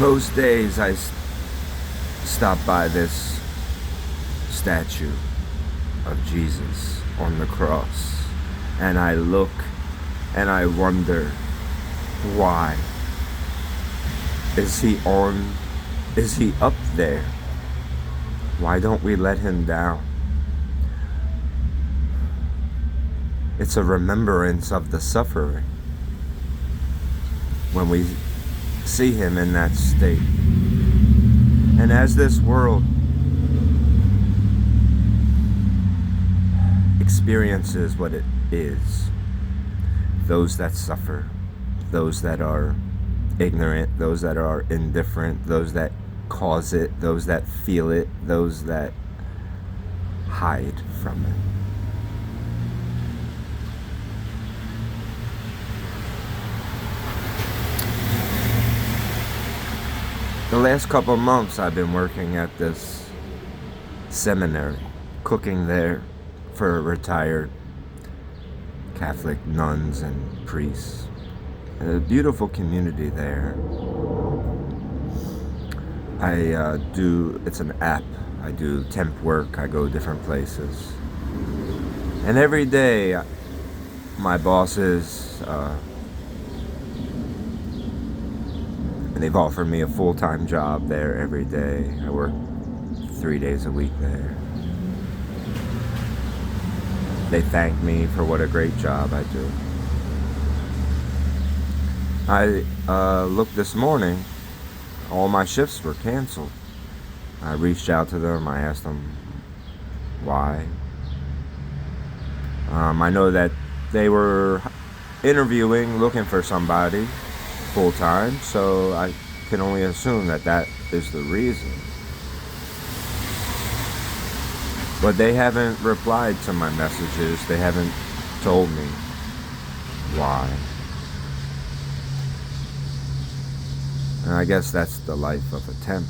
Most days stop by this statue of Jesus on the cross, and I look and I wonder, why is he up there? Why don't we let him down? It's a remembrance of the suffering when we see him in that state. And as this world experiences what it is, those that suffer, those that are ignorant, those that are indifferent, those that cause it, those that feel it, those that hide from it. The last couple months I've been working at this seminary, cooking there for retired Catholic nuns and priests. A beautiful community there. It's an app. I do temp work. I go different places. And every day, my bosses, they've offered me a full-time job there every day. I work 3 days a week there. They thank me for what a great job I do. I looked this morning, all my shifts were canceled. I reached out to them, I asked them why. I know that they were interviewing, looking for somebody full-time, so I can only assume that that is the reason. But they haven't replied to my messages. They haven't told me why. And I guess that's the life of a temp.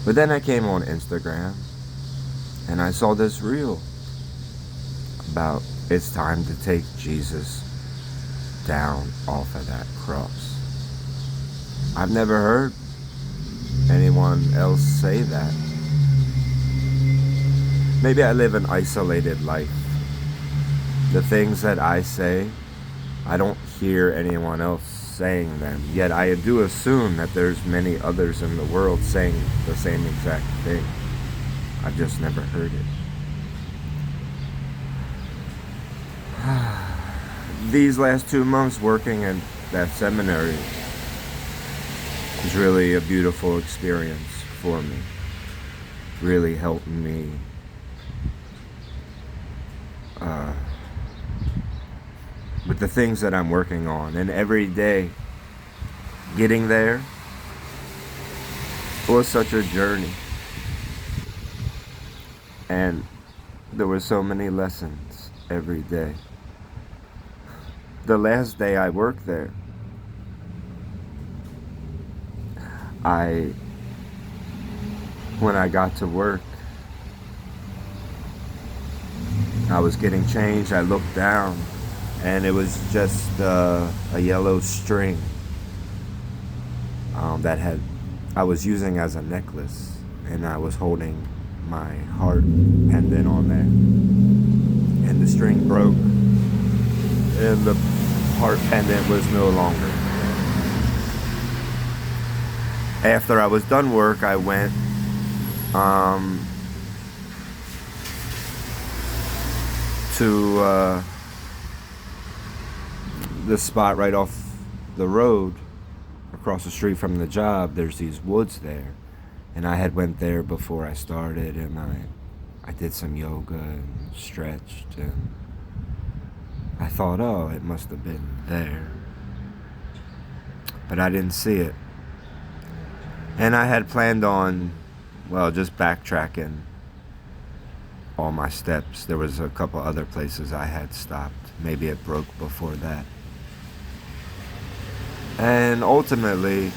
But then I came on Instagram and I saw this reel about it's time to take Jesus down off of that cross. I've never heard anyone else say that. Maybe I live an isolated life. The things that I say, I don't hear anyone else saying them. Yet I do assume that there's many others in the world saying the same exact thing. I've just never heard it. These last 2 months working in that seminary was really a beautiful experience for me. Really helped me with the things that I'm working on. And every day getting there was such a journey. And there were so many lessons every day. The last day I worked there, when I got to work, I was getting changed. I looked down and it was just a yellow string that I was using as a necklace, and I was holding my heart pendant on there, and the string broke and the heart pendant was no longer. After I was done work, I went to the spot right off the road across the street from the job. There's these woods there, and I had went there before I started, and I did some yoga and stretched, and I thought, oh, it must have been there, but I didn't see it. And I had planned on, just backtracking all my steps. There was a couple other places I had stopped. Maybe it broke before that. And ultimately,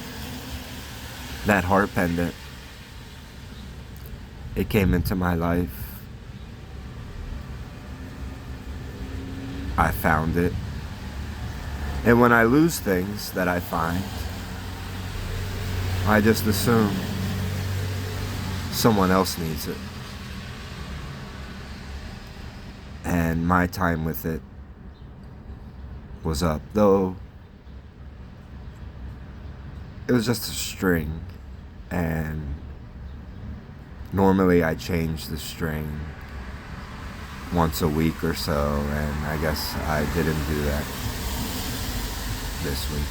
that heart pendant, it came into my life. I found it. And when I lose things that I find, I just assume someone else needs it. And my time with it was up, though it was just a string, and normally I change the string once a week or so, and I guess I didn't do that this week.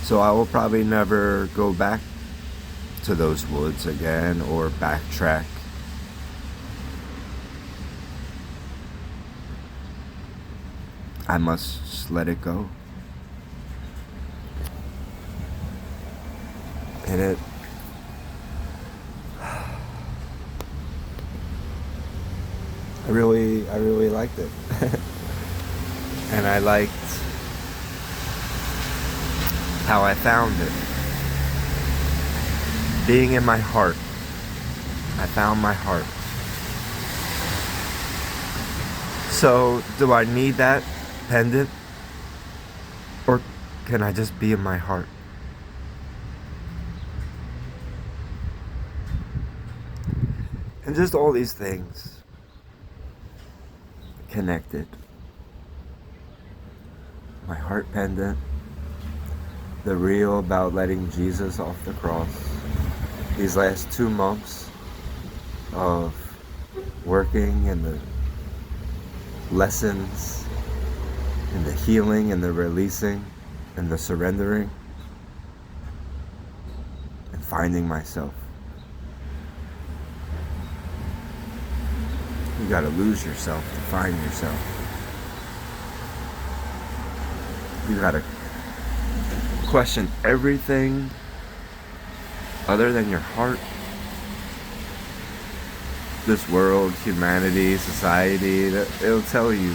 So I will probably never go back to those woods again or backtrack. I must just let it go. And I really liked it. And I liked how I found it. Being in my heart. I found my heart. So, do I need that pendant? Or can I just be in my heart? And just all these things connected. My heart pendant. The reel about letting Jesus off the cross. These last 2 months of working and the lessons and the healing and the releasing and the surrendering and finding myself. You gotta lose yourself to find yourself. You gotta question everything other than your heart. This world, humanity, society, it'll tell you.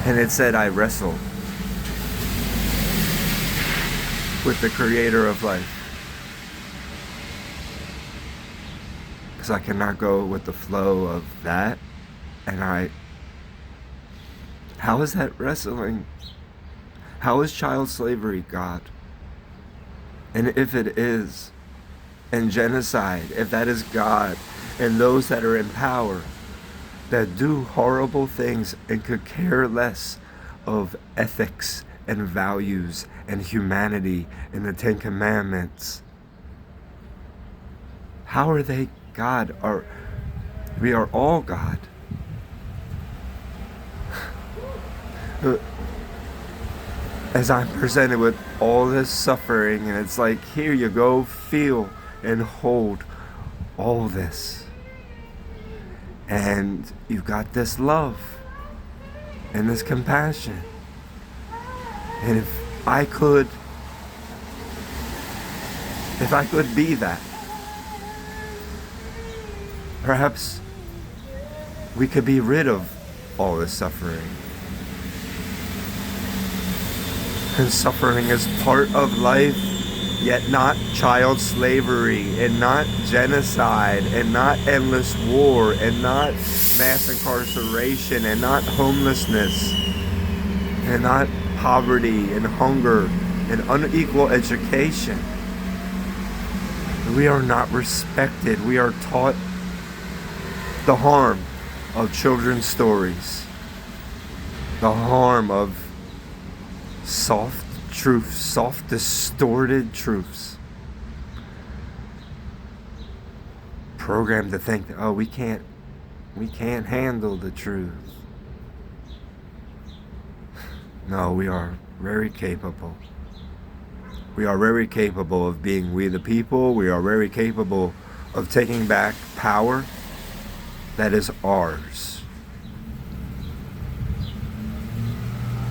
And it said I wrestle with the creator of life. Because I cannot go with the flow of that. And how is that wrestling? How is child slavery God? And if it is, and genocide, if that is God, and those that are in power that do horrible things and could care less of ethics and values and humanity and the Ten Commandments, how are they God? We are all God. As I'm presented with all this suffering, and it's like, here you go, feel and hold all this. And you've got this love and this compassion. And if I could be that, perhaps we could be rid of all this suffering. And suffering is part of life, yet not child slavery, and not genocide, and not endless war, and not mass incarceration, and not homelessness, and not poverty and hunger and unequal education. We are not respected. We are taught the harm of children's stories, the harm of soft truths, soft distorted truths, programmed to think that, we can't handle the truth. No, we are very capable. We are very capable of being we the people. We are very capable of taking back power that is ours.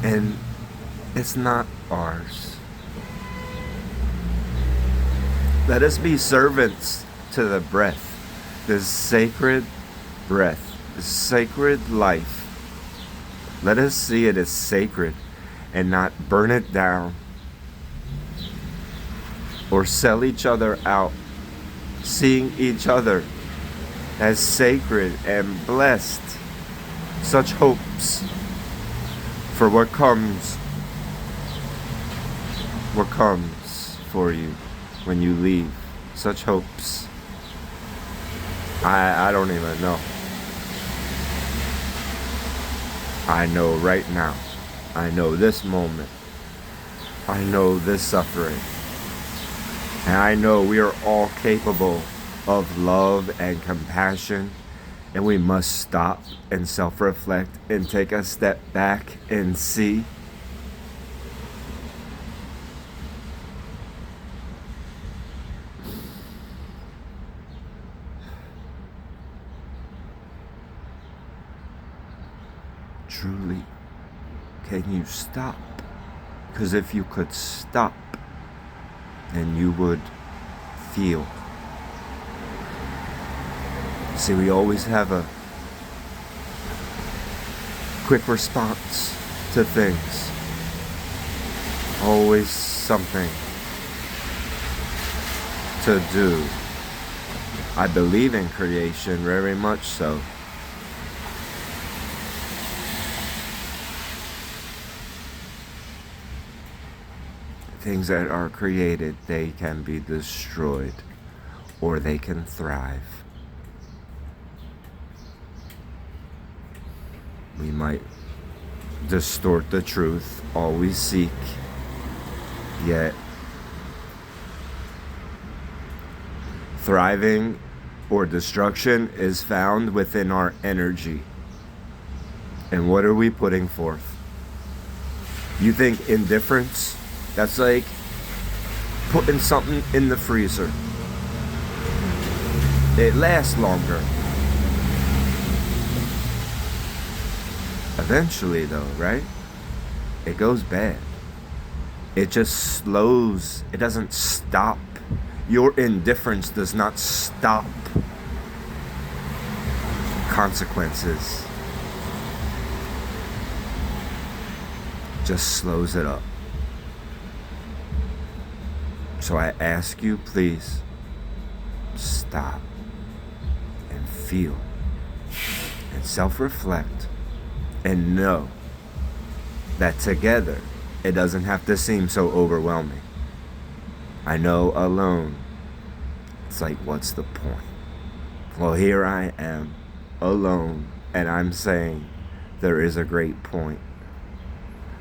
And it's not ours. Let us be servants to the breath, this sacred breath, this sacred life. Let us see it as sacred and not burn it down or sell each other out, seeing each other as sacred and blessed. Such hopes For what comes for you when you leave? Such hopes. I don't even know. I know right now. I know this moment. I know this suffering. And I know we are all capable of love and compassion. And we must stop and self-reflect and take a step back and see. Truly, can you stop? Because if you could stop, then you would feel. See, we always have a quick response to things. Always something to do. I believe in creation very much so. Things that are created, they can be destroyed or they can thrive. We might distort the truth, all we seek, yet thriving or destruction is found within our energy. And what are we putting forth? You think indifference? That's like putting something in the freezer. It lasts longer. Eventually though, right? It goes bad. It just slows. It doesn't stop. Your indifference does not stop consequences. Just slows it up. So I ask you, please, stop and feel and self-reflect and know that together it doesn't have to seem so overwhelming. I know alone, it's like, what's the point? Well, here I am, alone, and I'm saying there is a great point.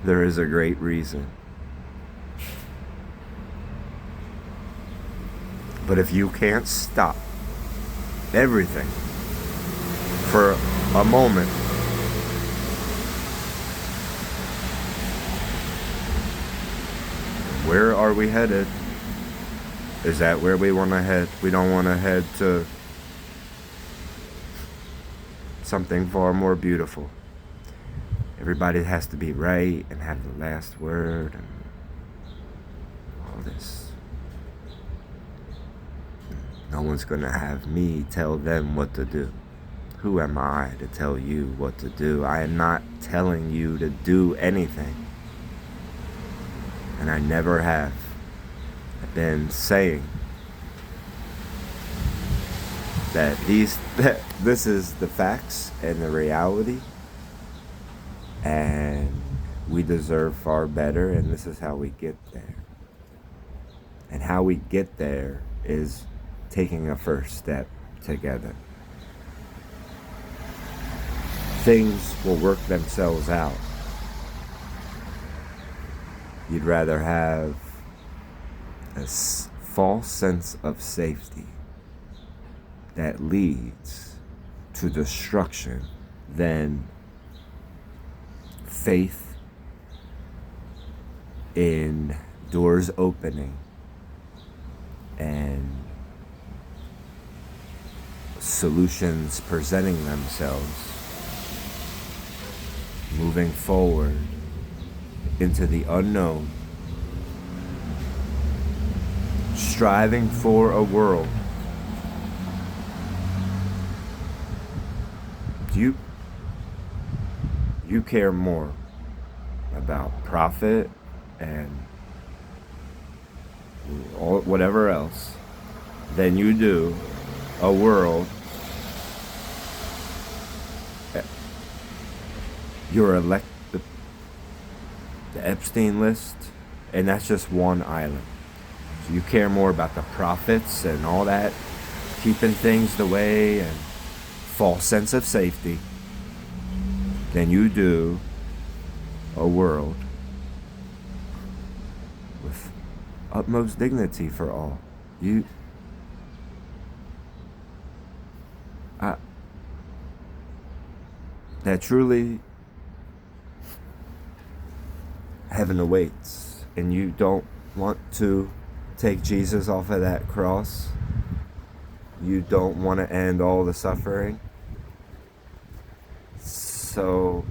There is a great reason. But if you can't stop everything for a moment, where are we headed? Is that where we want to head? We don't want to head to something far more beautiful. Everybody has to be right and have the last word and all this. No one's going to have me tell them what to do. Who am I to tell you what to do? I am not telling you to do anything. And I never have. I've been saying that this is the facts and the reality. And we deserve far better, and this is how we get there. And how we get there is taking a first step together. Things will work themselves out. You'd rather have a false sense of safety that leads to destruction than faith in doors opening and solutions presenting themselves, moving forward into the unknown, striving for a world. Do you care more about profit and whatever else than you do a world the Epstein list, and that's just one island. So you care more about the profits and all that, keeping things the way and false sense of safety, than you do a world with utmost dignity for all. That truly heaven awaits, and you don't want to take Jesus off of that cross. You don't want to end all the suffering. So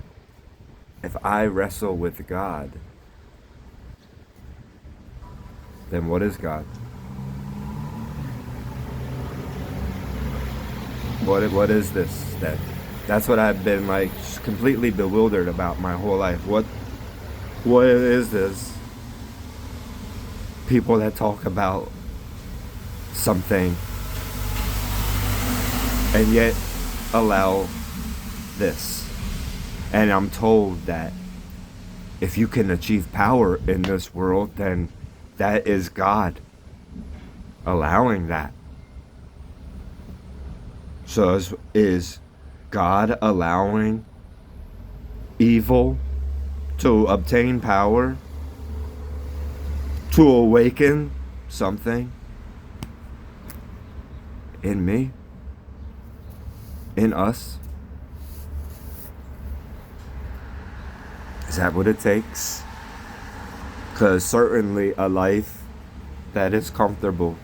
if I wrestle with God, then what is God? What is this? That's what I've been like completely bewildered about my whole life. What is this? People that talk about something and yet allow this. And I'm told that if you can achieve power in this world, then that is God allowing that. So is God allowing evil to obtain power, to awaken something in me, in us? Is that what it takes? Because certainly a life that is comfortable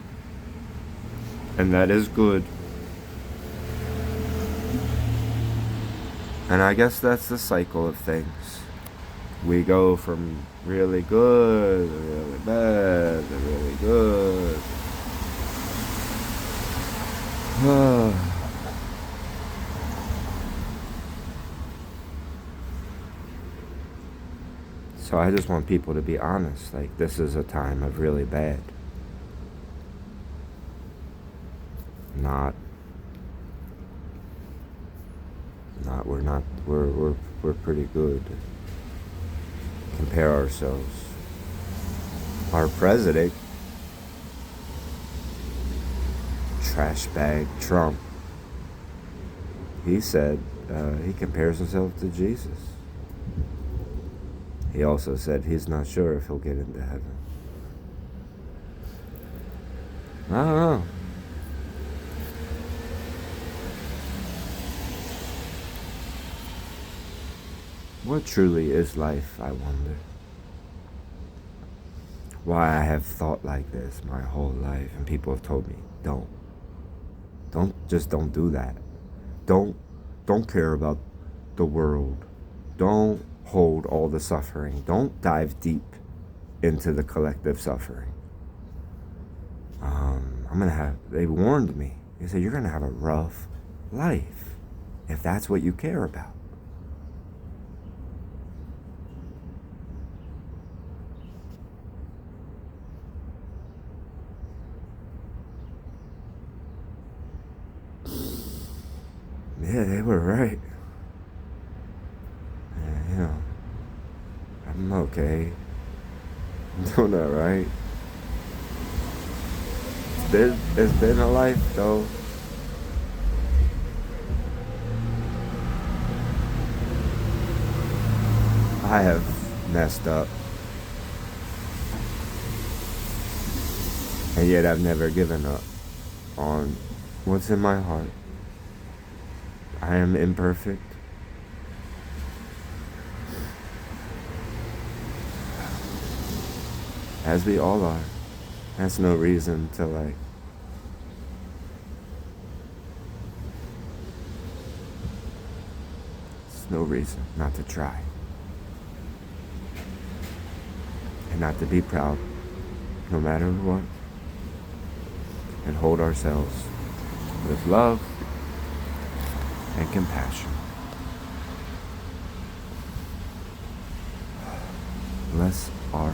and that is good, and I guess that's the cycle of things. We go from really good to really bad to really good. So I just want people to be honest. Like, this is a time of really bad. We're pretty good. Compare ourselves. Our president, trash bag Trump, he said he compares himself to Jesus. He also said he's not sure if he'll get into heaven. I don't know. What truly is life, I wonder? Why I have thought like this my whole life, and people have told me, don't do that. Don't care about the world. Don't hold all the suffering. Don't dive deep into the collective suffering. They warned me. They said, you're gonna have a rough life if that's what you care about. Yeah, they were right. Yeah, I'm okay. I'm doing all right. It's been a life, though. I have messed up. And yet I've never given up on what's in my heart. I am imperfect. As we all are. That's no reason to it's no reason not to try. And not to be proud, no matter what. And hold ourselves with love and compassion. Bless our